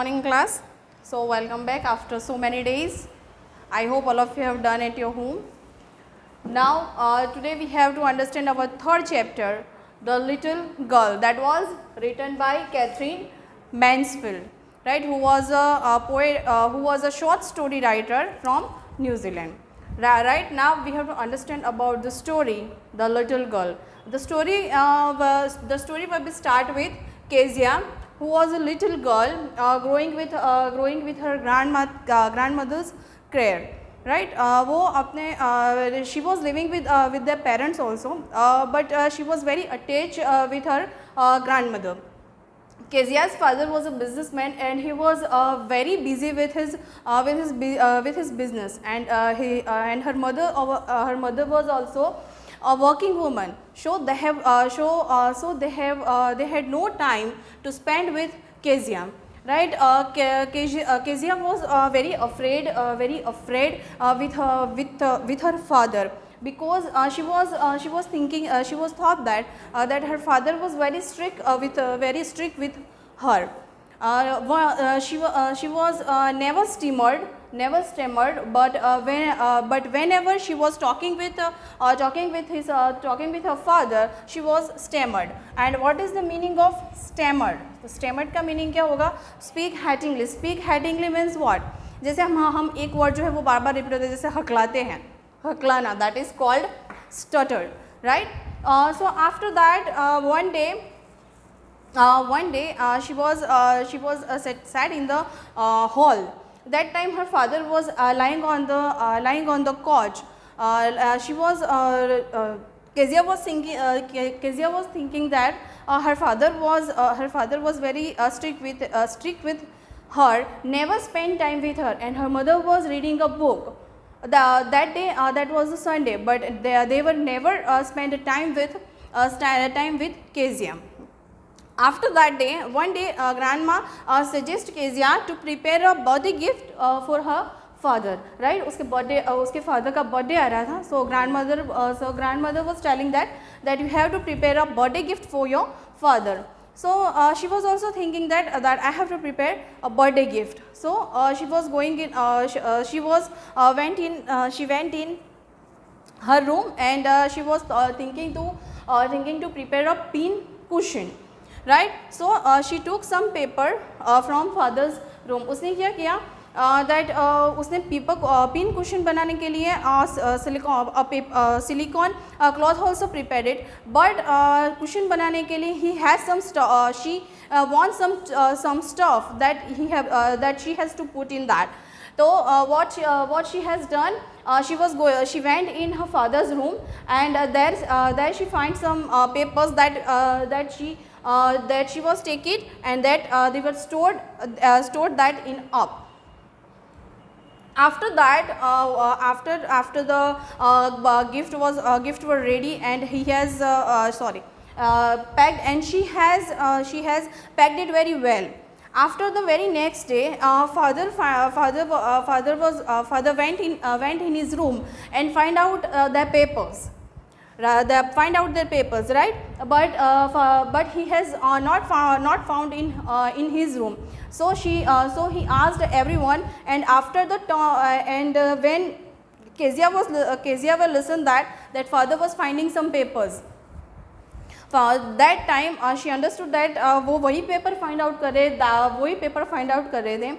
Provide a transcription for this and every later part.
morning class. So welcome back after so many days. I hope all of you have done at your home. Now today we have to understand our third chapter, The Little Girl, that was written by Catherine Mansfield, right, who was a poet, who was a short story writer from New Zealand. Right now we have to understand about the story, The Little Girl. The story will start with Kezia, who was a little girl growing with her grandmother's care. Right, she was living with their parents also, but she was very attached with her grandmother. Kezia's father was a businessman and he was very busy with his business, and her mother was also a working woman. So they had no time to spend with Kezia. Right, Kezia was very afraid with her father, because she was thought that her father was very strict with her. She was never stammered, but whenever she was talking with her father, she was stammered. And what is the meaning of stammered? तो stammered का meaning क्या होगा? Speak haltingly. Speak haltingly means what? जैसे हम एक word जो है वो बार बार रिपीट होते हैं, जैसे हकलाते हैं, हकलाना, that is called stuttered, right? So after that one day she was sat in the hall. That time her father was lying on the couch. Kezia was thinking that her father was very strict with her, never spent time with her, and her mother was reading a book. That day, that was a Sunday, but they were never spent time with Kezia. After that day, one day grandma suggests Kezia to prepare a birthday gift for her father. Right, उसके father का birthday आ रहा था. So grandmother was telling that you have to prepare a birthday gift for your father. So she was also thinking that I have to prepare a birthday gift. So she was going in. She went in her room, and she was thinking to prepare a pin cushion. Right, so she took some paper from father's room. उसने क्या किया that उसने pin cushion बनाने के लिए silicone cloth also prepared it, but cushion बनाने के लिए he has some stuff. She wants some stuff that she has to put in that. So what she has done, she went in her father's room, and there she finds some papers that she was taken, and that they were stored that in up. After that, after the gift were ready, and he has packed, and she has packed it very well. After the very next day, father went in his room and find out their papers. Right? But he has not found in his room. So he asked everyone, and after the when Kezia will listen that father was finding some papers. That time she understood that वो वही paper find out कर रहे थे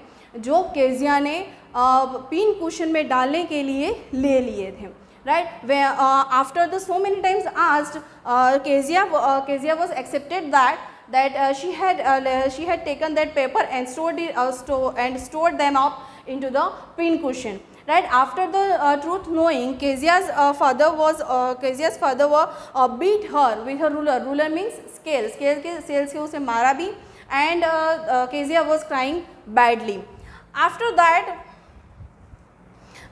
जो Kezia ने pin cushion में डालने के लिए ले लिए थे. Right, where after the so many times asked, Kezia was accepted that she had taken that paper and stored them up into the pin cushion. Right, after the truth knowing, Kezia's father beat her with a ruler. Ruler means scale के से उसे मारा भी, and Kezia was crying badly. After that,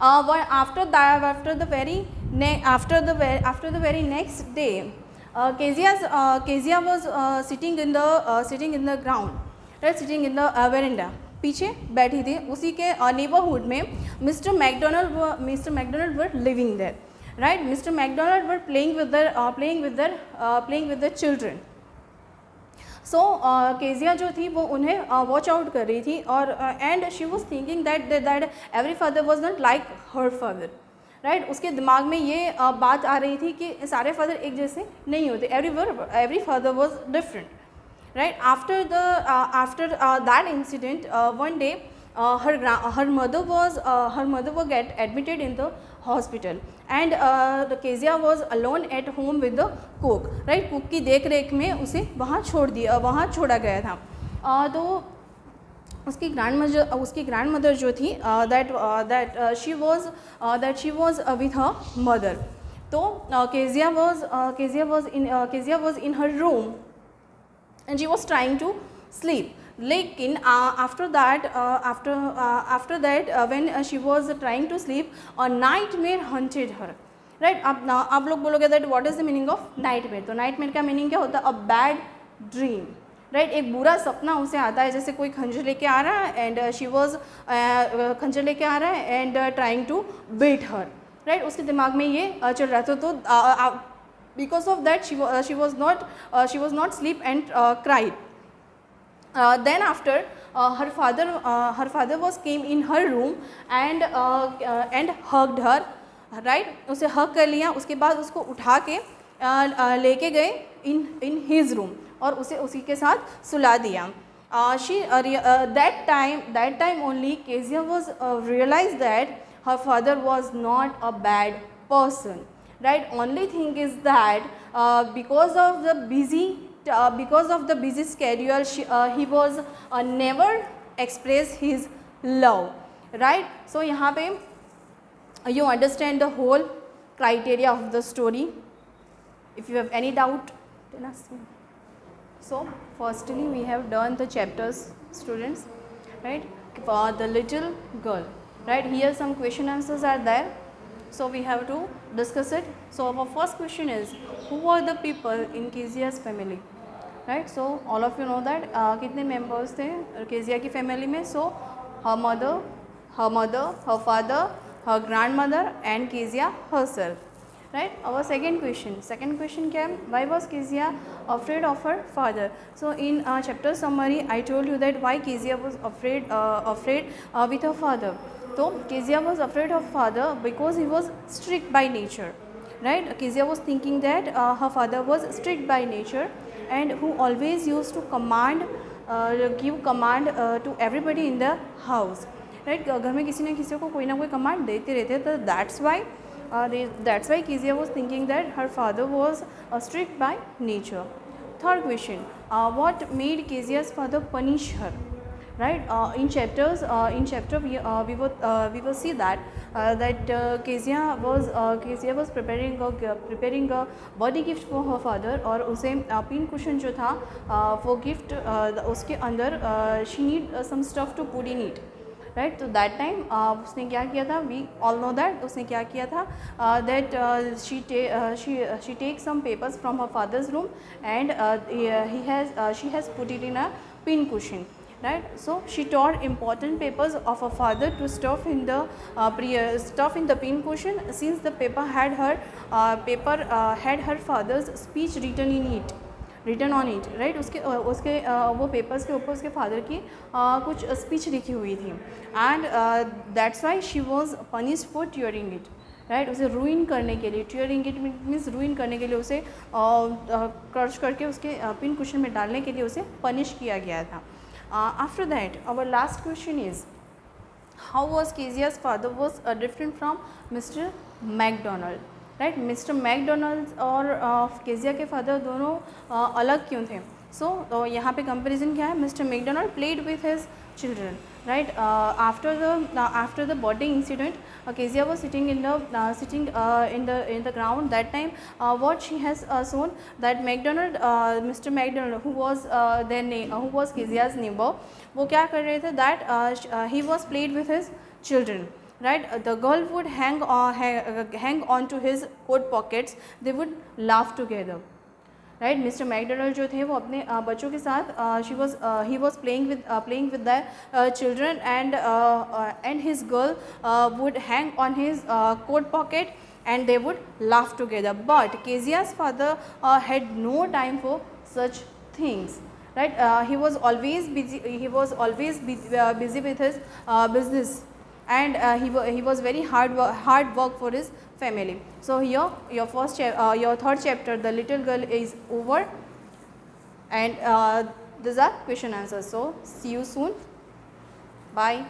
after the very next day, Kezia was sitting in the ground, right, sitting in the veranda. पीछे बैठी थी. उसी के नेबरहुड में mister McDonald were living there. Right, mister McDonald were playing with their children. So Kezia जो थी वो उन्हें वॉच आउट कर रही थी और and she was thinking that every father was not like her father, right. उसके दिमाग में ये बात आ रही थी कि सारे फादर एक जैसे नहीं होते, every father was different, right. After that incident one day her mother was get admitted in the hospital and Kezia was alone at home with the cook, right। Cook की देख रेख में उसे वहाँ छोड़ा गया था। तो उसकी ग्रैंड मदर जो थी that she was with her mother. तो Kezia was in her room and she was trying to sleep, लेकिन after that when she was trying to sleep a nightmare haunted her, right। अब आप लोग बोलोगे that what is the meaning of nightmare, तो nightmare का meaning क्या होता है, a bad dream, राइट। एक बुरा सपना उसे आता है, जैसे कोई खंजर लेके आ रहा है एंड शी वॉज खंजर लेके आ रहा है and trying to beat her, right. उसके दिमाग में ये चल रहा था। तो because of that she was not sleep and cried. Then after her father was came in her room and hugged her, right। उसे hug कर लिया, उसके बाद उसको उठा के लेके गए in his room और उसे उसी के साथ सुला दिया। That time only Kezia was realized that her father was not a bad person, right। Only thing is that because of the busy schedule he was never express his love, right। So यहाँ पे you understand the whole criteria of the story. If you have any doubt then ask me. So firstly we have done the chapters, students, right, for the little girl, right। Here some question answers are there, so we have to discuss it. So our first question is, who were the people in Kezia's family, right। So all of you know that कितने members थे Kezia की family में। So her mother, her father, her grandmother and Kezia herself, right। Our second question क्या है, why was Kezia afraid of her father। So in chapter summary I told you that why Kezia was afraid with her father। So Kezia was afraid of father because he was strict by nature, right। Kezia was thinking that her father was strict by nature and who always used to give command to everybody in the house, right। घर में किसी न किसी को कोई ना कोई command देते रहते, तो that's why Kezia was thinking that her father was strict by nature। Third question, what made Kezia's father punish her, right। In chapter we will see that Kezia was preparing a birthday gift for her father और उसे pin cushion जो था वो gift उसके अंदर she need some stuff to put in it, right। तो that time उसने क्या किया था, वी ऑल नो दैट उसने क्या किया था, that she take some papers from her father's room and she has put it in a pin cushion, right। So she tore important papers of her father to stuff in the pin cushion since the paper had her father's speech written on it, right। उसके वो papers के ऊपर उसके father की कुछ speech लिखी हुई थी and that's why she was punished for tearing it, right. उसे रूइन करने के लिए, टियरिंग इट मीन्स रूइन करने के लिए उसे क्रश करके उसके पिन कुशन में डालने के लिए उसे पनिश किया गया था। After that our last question is, how was Kezia's father was different from Mr. McDonald, right। Mr. McDonald और Kezia के फादर दोनों अलग क्यों थे। तो यहाँ पे कंपेरिजन क्या है, Mr. McDonald played with his children, right। After the birthday incident Kezia was sitting in the ground that time। What she has shown that Mr. McDonald who was Kezia's neighbor, वो क्या कर रहे थे, that he was played with his children, right। The girl would hang on to his coat pockets, they would laugh together, right. Mister McDonald जो थे वो अपने बच्चों के साथ ही was playing with the children and his girl would hang on his coat pocket and they would laugh together, but Kezia's father had no time for such things, right? He was always busy, busy with his business, and he was very hard work for his family. So here your your third chapter, the little girl, is over, and these are question answers. So see you soon. Bye.